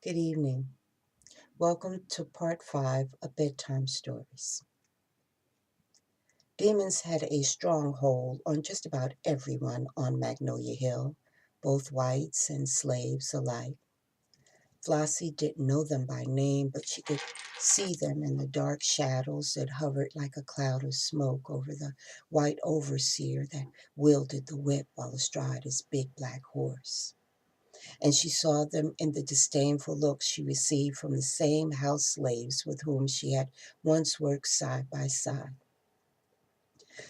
Good evening. Welcome to part 5 of Bedtime Stories. Demons had a strong hold on just about everyone on Magnolia Hill, both whites and slaves alike. Flossie didn't know them by name, but she could see them in the dark shadows that hovered like a cloud of smoke over the white overseer that wielded the whip while astride his big black horse. And she saw them in the disdainful looks she received from the same house slaves with whom she had once worked side by side.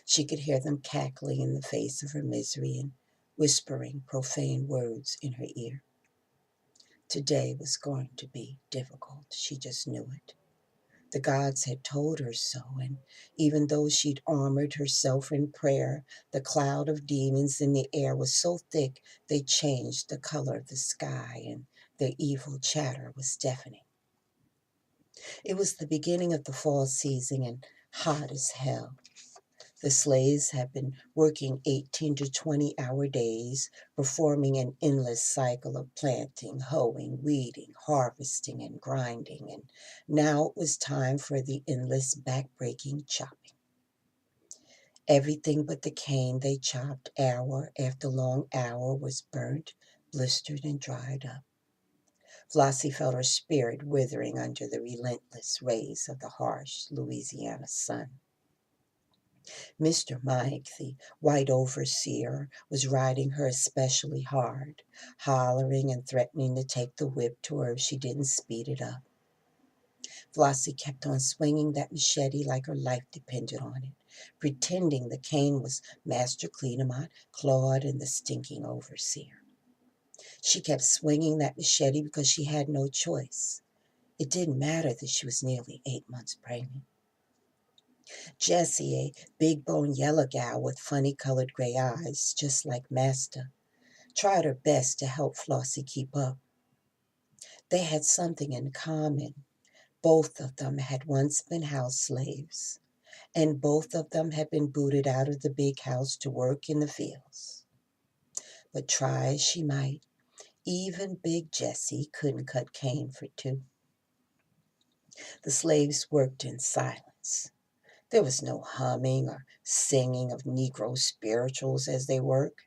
She could hear them cackling in the face of her misery and whispering profane words in her ear. Today was going to be difficult. She just knew it. The gods had told her so, and even though she'd armored herself in prayer, the cloud of demons in the air was so thick they changed the color of the sky, and their evil chatter was deafening. It was the beginning of the fall season and hot as hell. The slaves had been working 18 to 20-hour days, performing an endless cycle of planting, hoeing, weeding, harvesting, and grinding, and now it was time for the endless back-breaking chopping. Everything but the cane they chopped hour after long hour was burnt, blistered, and dried up. Flossie felt her spirit withering under the relentless rays of the harsh Louisiana sun. Mr. Mike, the white overseer, was riding her especially hard, hollering and threatening to take the whip to her if she didn't speed it up. Flossie kept on swinging that machete like her life depended on it, pretending the cane was Master Cleanamont, Claude, and the stinking overseer. She kept swinging that machete because she had no choice. It didn't matter that she was nearly 8 months pregnant. Jessie, a big-boned yellow gal with funny-colored gray eyes, just like Master, tried her best to help Flossie keep up. They had something in common. Both of them had once been house slaves, and both of them had been booted out of the big house to work in the fields. But try as she might, even Big Jessie couldn't cut cane for two. The slaves worked in silence. There was no humming or singing of Negro spirituals as they worked.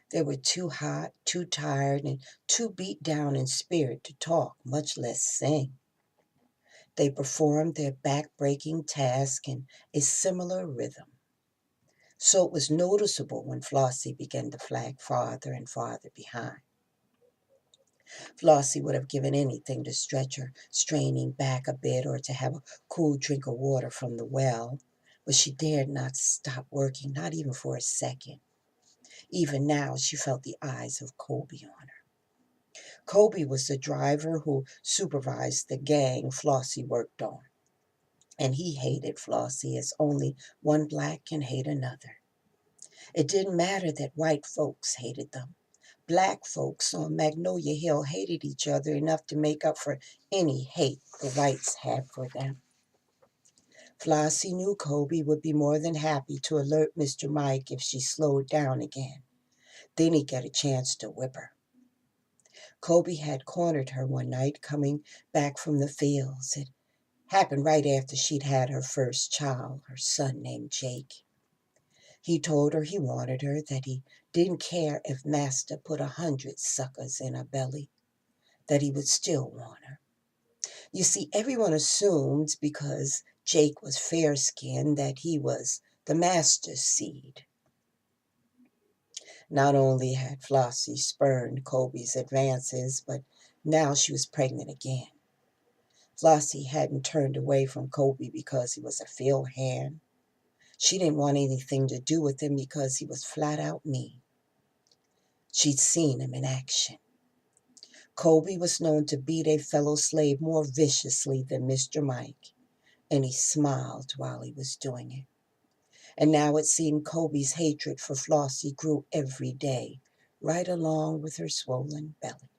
They were too hot, too tired, and too beat down in spirit to talk, much less sing. They performed their back-breaking task in a similar rhythm. So it was noticeable when Flossie began to flag farther and farther behind. Flossie would have given anything to stretch her straining back a bit or to have a cool drink of water from the well, but she dared not stop working, not even for a second. Even now, she felt the eyes of Kobe on her. Kobe was the driver who supervised the gang Flossie worked on, and he hated Flossie as only one black can hate another. It didn't matter that white folks hated them. Black folks on Magnolia Hill hated each other enough to make up for any hate the whites had for them. Flossie knew Kobe would be more than happy to alert Mr. Mike if she slowed down again. Then he'd get a chance to whip her. Kobe had cornered her one night coming back from the fields. It happened right after she'd had her first child, her son named Jake. He told her he wanted her, that he didn't care if Master put 100 suckers in her belly, that he would still want her. You see, everyone assumed because Jake was fair-skinned that he was the Master's seed. Not only had Flossie spurned Kobe's advances, but now she was pregnant again. Flossie hadn't turned away from Kobe because he was a field hand. She didn't want anything to do with him because he was flat out mean. She'd seen him in action. Kobe was known to beat a fellow slave more viciously than Mr. Mike, and he smiled while he was doing it. And now it seemed Kobe's hatred for Flossie grew every day, right along with her swollen belly.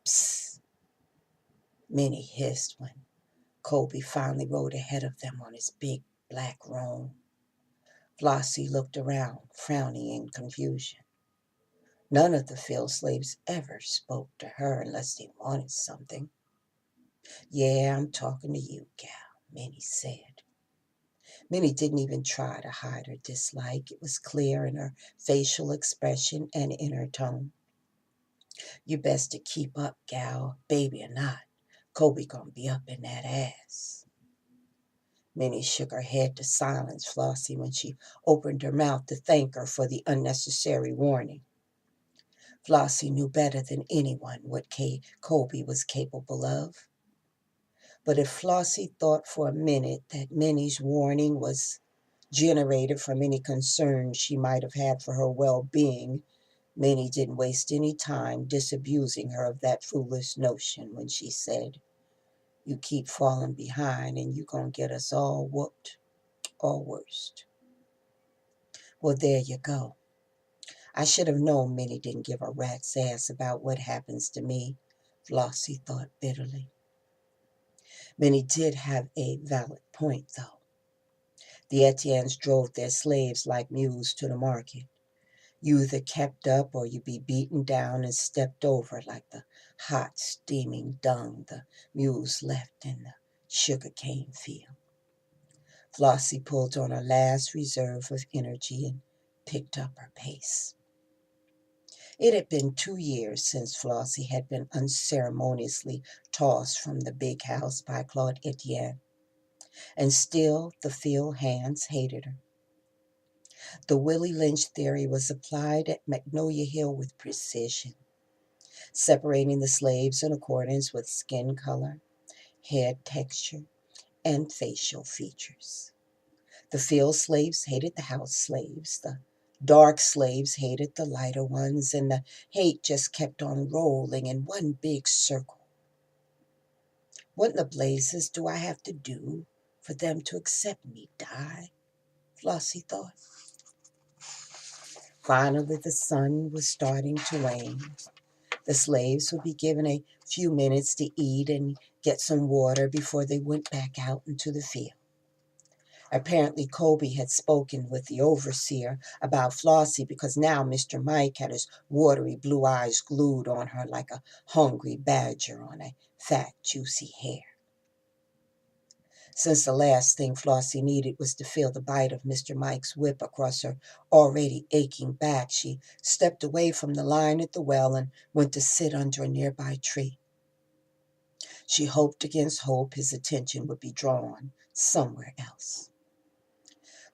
Psst! Minnie hissed when Kobe finally rode ahead of them on his big black roan. Flossie looked around, frowning in confusion. None of the field slaves ever spoke to her unless they wanted something. Yeah, I'm talking to you, gal, Minnie said. Minnie didn't even try to hide her dislike. It was clear in her facial expression and in her tone. You best to keep up, gal, baby or not. Kobe gonna be up in that ass. Minnie shook her head to silence Flossie when she opened her mouth to thank her for the unnecessary warning. Flossie knew better than anyone what Kobe was capable of. But if Flossie thought for a minute that Minnie's warning was generated from any concern she might have had for her well-being, Minnie didn't waste any time disabusing her of that foolish notion when she said, "You keep falling behind and you gonna get us all whooped, or worst." Well, there you go. I should have known Minnie didn't give a rat's ass about what happens to me, Flossie thought bitterly. Minnie did have a valid point, though. The Etiennes drove their slaves like mules to the market. You either kept up or you be beaten down and stepped over like the hot, steaming dung the mules left in the sugarcane field. Flossie pulled on her last reserve of energy and picked up her pace. It had been 2 years since Flossie had been unceremoniously tossed from the big house by Claude Etienne, and still the field hands hated her. The Willie Lynch theory was applied at Magnolia Hill with precision, separating the slaves in accordance with skin color, hair texture, and facial features. The field slaves hated the house slaves, the dark slaves hated the lighter ones, and the hate just kept on rolling in one big circle. What in the blazes do I have to do for them to accept me, Di? Flossie thought. Finally, the sun was starting to wane. The slaves would be given a few minutes to eat and get some water before they went back out into the field. Apparently, Kobe had spoken with the overseer about Flossie because now Mr. Mike had his watery blue eyes glued on her like a hungry badger on a fat, juicy hare. Since the last thing Flossie needed was to feel the bite of Mr. Mike's whip across her already aching back, she stepped away from the line at the well and went to sit under a nearby tree. She hoped against hope his attention would be drawn somewhere else.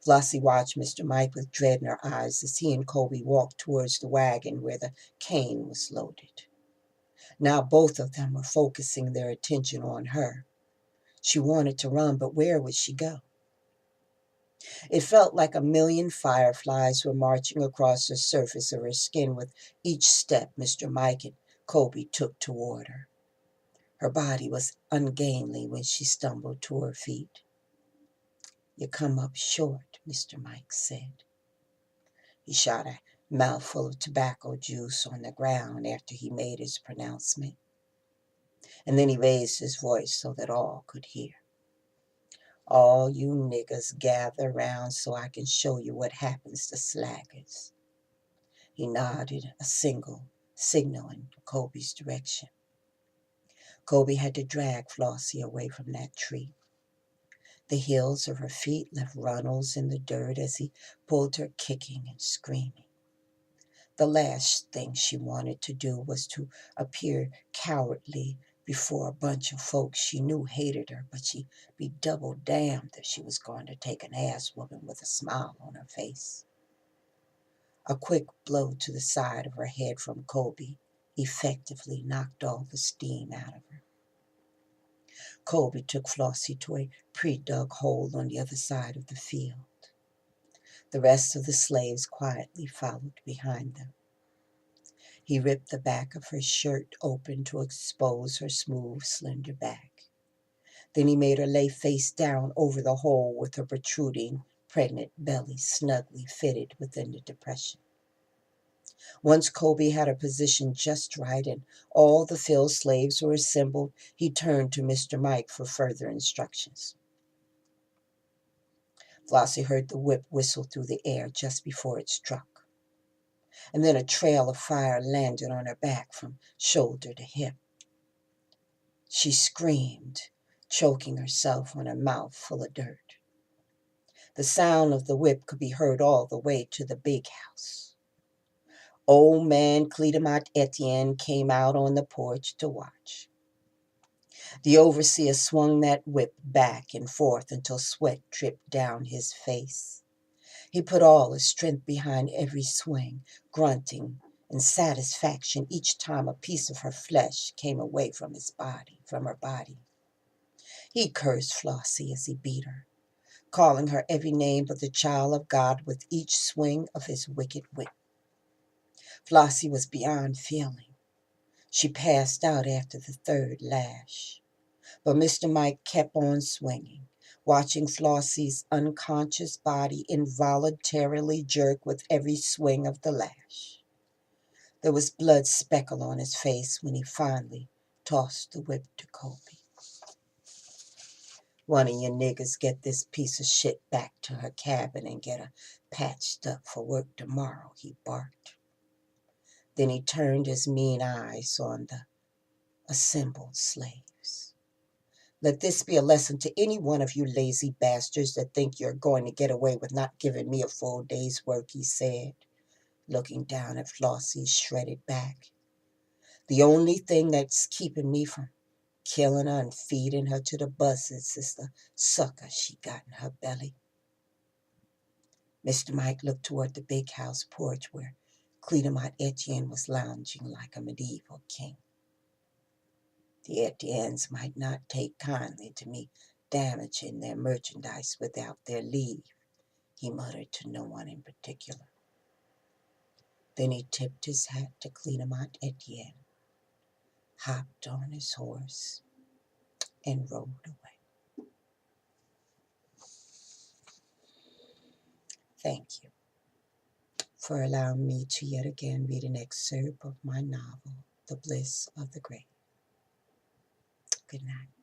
Flossie watched Mr. Mike with dread in her eyes as he and Kobe walked towards the wagon where the cane was loaded. Now both of them were focusing their attention on her. She wanted to run, but where would she go? It felt like a million fireflies were marching across the surface of her skin with each step Mr. Mike and Kobe took toward her. Her body was ungainly when she stumbled to her feet. "You come up short," Mr. Mike said. He shot a mouthful of tobacco juice on the ground after he made his pronouncement, and then he raised his voice so that all could hear. "All you niggers gather round so I can show you what happens to slackers." He nodded a signal in Kobe's direction. Kobe had to drag Flossie away from that tree. The heels of her feet left runnels in the dirt as he pulled her kicking and screaming. The last thing she wanted to do was to appear cowardly before a bunch of folks she knew hated her, but she'd be double damned if she was going to take an ass whooping with a smile on her face. A quick blow to the side of her head from Kobe effectively knocked all the steam out of her. Kobe took Flossie to a pre-dug hole on the other side of the field. The rest of the slaves quietly followed behind them. He ripped the back of her shirt open to expose her smooth, slender back. Then he made her lay face down over the hole with her protruding, pregnant belly snugly fitted within the depression. Once Kobe had her position just right and all the field slaves were assembled, he turned to Mr. Mike for further instructions. Flossie heard the whip whistle through the air just before it struck. and then a trail of fire landed on her back from shoulder to hip. She screamed, choking herself on her mouth full of dirt. The sound of the whip could be heard all the way to the big house. Old man Cledemat Etienne came out on the porch to watch. The overseer swung that whip back and forth until sweat dripped down his face. He put all his strength behind every swing, grunting in satisfaction each time a piece of her flesh came away from her body. He cursed Flossie as he beat her, calling her every name but the child of God with each swing of his wicked whip. Flossie was beyond feeling. She passed out after the third lash. But Mr. Mike kept on swinging, watching Flossie's unconscious body involuntarily jerk with every swing of the lash. There was blood speckle on his face when he finally tossed the whip to Colby. One of you niggers get this piece of shit back to her cabin and get her patched up for work tomorrow, he barked. Then he turned his mean eyes on the assembled slaves. Let this be a lesson to any one of you lazy bastards that think you're going to get away with not giving me a full day's work, he said, looking down at Flossie's shredded back. The only thing that's keeping me from killing her and feeding her to the buzzards is the sucker she got in her belly. Mr. Mike looked toward the big house porch where Cledemat Etienne was lounging like a medieval king. The Etiennes might not take kindly to me damaging their merchandise without their leave, he muttered to no one in particular. Then he tipped his hat to Cledemat Etienne, hopped on his horse, and rode away. Thank you for allowing me to yet again read an excerpt of my novel, The Bliss of the Great. Good night.